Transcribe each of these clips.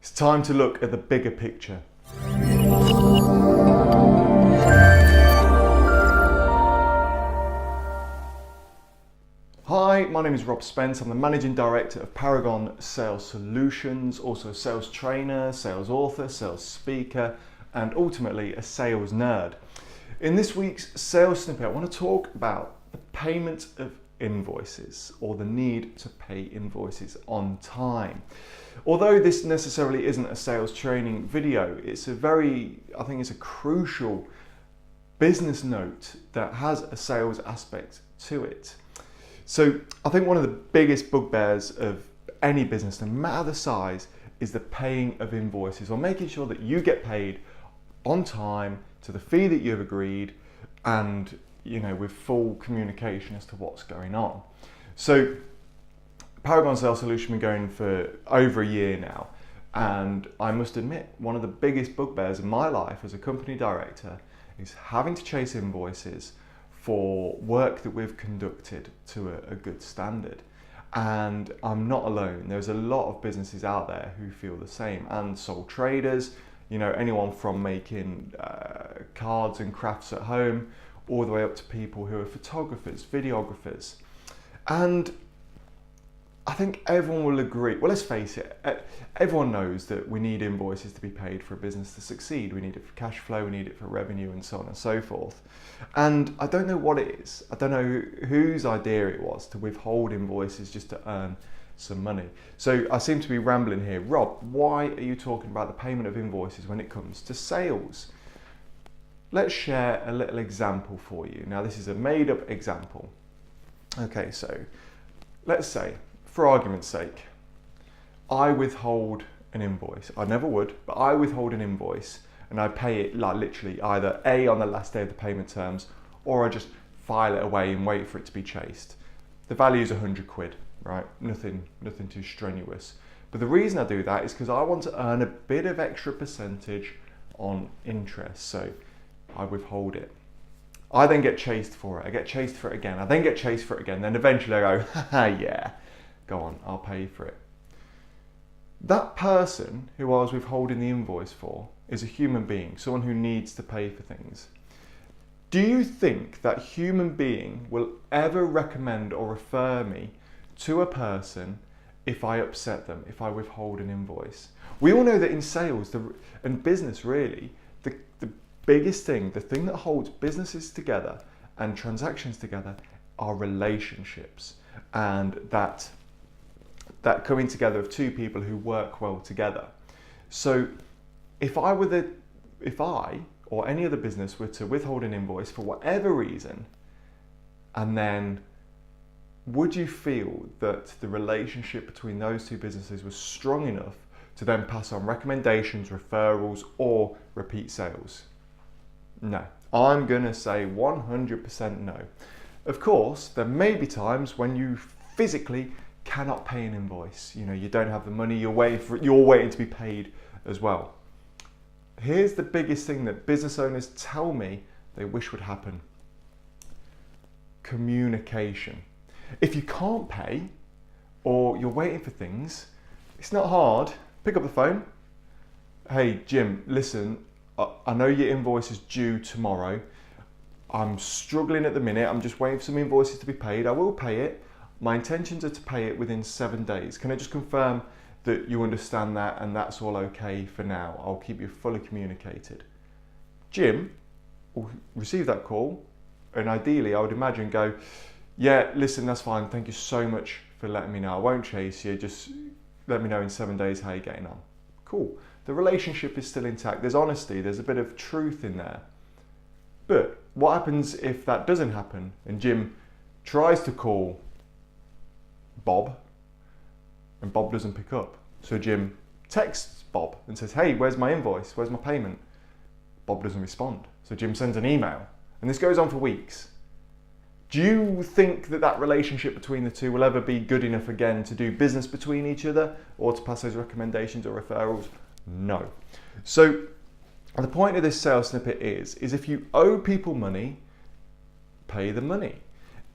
It's time to look at the bigger picture. Hi, my name is Rob Spence. I'm the Managing Director of Paragon Sales Solutions, also a sales trainer, sales author, sales speaker, and ultimately a sales nerd. In this week's sales snippet, I want to talk about the payment of invoices, or the need to pay invoices on time. Although this necessarily isn't a sales training video, I think it's a crucial business note that has a sales aspect to it. So I think one of the biggest bugbears of any business, no matter the size, is the paying of invoices, or making sure that you get paid on time to the fee that you've agreed, and with full communication as to what's going on. So Paragon Sales Solution has been going for over a year now, and I must admit, one of the biggest bugbears in my life as a company director is having to chase invoices for work that we've conducted to a good standard. And I'm not alone. There's a lot of businesses out there who feel the same, and sole traders, anyone from making cards and crafts at home all the way up to people who are photographers, videographers. And I think everyone will agree, well, let's face it, everyone knows that we need invoices to be paid for a business to succeed. We need it for cash flow, we need it for revenue, and so on and so forth. And I don't know what it is. I don't know whose idea it was to withhold invoices just to earn some money. So I seem to be rambling here. Rob, why are you talking about the payment of invoices when it comes to sales? Let's share a little example for you. Now, this is a made-up example. Okay, so let's say, for argument's sake, I withhold an invoice. I never would, but I withhold an invoice and I pay it like literally either A, on the last day of the payment terms, or I just file it away and wait for it to be chased. The value is 100 quid, right? Nothing too strenuous. But the reason I do that is because I want to earn a bit of extra percentage on interest. So I withhold it. I then get chased for it. I get chased for it again. I then get chased for it again. Then eventually I go, haha, yeah, go on, I'll pay for it. That person who I was withholding the invoice for is a human being, someone who needs to pay for things. Do you think that human being will ever recommend or refer me to a person if I upset them, if I withhold an invoice? We all know that in sales and business really, the biggest thing, the thing that holds businesses together and transactions together are relationships, and that coming together of two people who work well together. So if I or any other business were to withhold an invoice for whatever reason, and then would you feel that the relationship between those two businesses was strong enough to then pass on recommendations, referrals, or repeat sales? No. I'm gonna say 100% no. Of course, there may be times when you physically cannot pay an invoice. You don't have the money, you're waiting to be paid as well. Here's the biggest thing that business owners tell me they wish would happen. Communication. If you can't pay, or you're waiting for things, it's not hard. Pick up the phone. Hey, Jim, listen, I know your invoice is due tomorrow. I'm struggling at the minute. I'm just waiting for some invoices to be paid. I will pay it. My intentions are to pay it within 7 days. Can I just confirm that you understand that and that's all okay for now? I'll keep you fully communicated. Jim will receive that call, and ideally I would imagine go, yeah, listen, that's fine. Thank you so much for letting me know. I won't chase you. Just let me know in 7 days how you're getting on. Cool. The relationship is still intact. There's honesty. There's a bit of truth in there. But what happens if that doesn't happen and Jim tries to call Bob and Bob doesn't pick up? So Jim texts Bob and says, hey, where's my invoice? Where's my payment? Bob doesn't respond. So Jim sends an email, and this goes on for weeks. Do you think that relationship between the two will ever be good enough again to do business between each other, or to pass those recommendations or referrals? No. So the point of this sales snippet is if you owe people money, pay the money.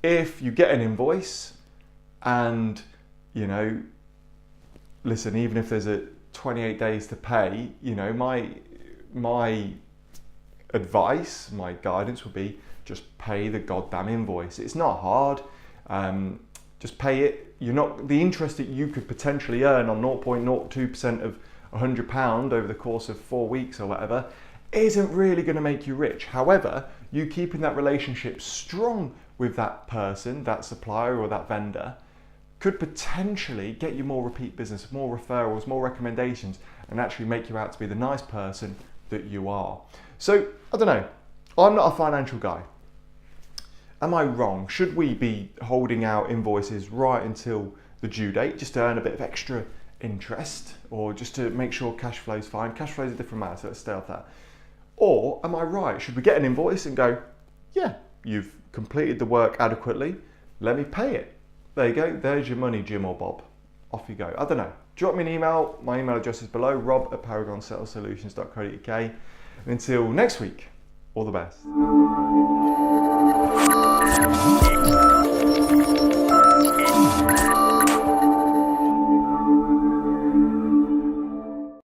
If you get an invoice and, listen, even if there's 28 days to pay, you know, my advice, my guidance would be just pay the goddamn invoice. It's not hard. Just pay it. You're not, the interest that you could potentially earn on 0.02% of £100 over the course of 4 weeks or whatever isn't really going to make you rich. However, you keeping that relationship strong with that person, that supplier or that vendor, could potentially get you more repeat business, more referrals, more recommendations, and actually make you out to be the nice person that you are. So, I don't know, I'm not a financial guy. Am I wrong? Should we be holding out invoices right until the due date just to earn a bit of extra interest, or just to make sure cash flow is fine? Cash flow is a different matter, so let's stay off that. Or am I right? Should we get an invoice and go, yeah, you've completed the work adequately, let me pay it. There you go, there's your money, Jim or Bob. Off you go. I don't know. Drop me an email. My email address is below, rob@paragonsalessolutions.co.uk. And until next week, all the best.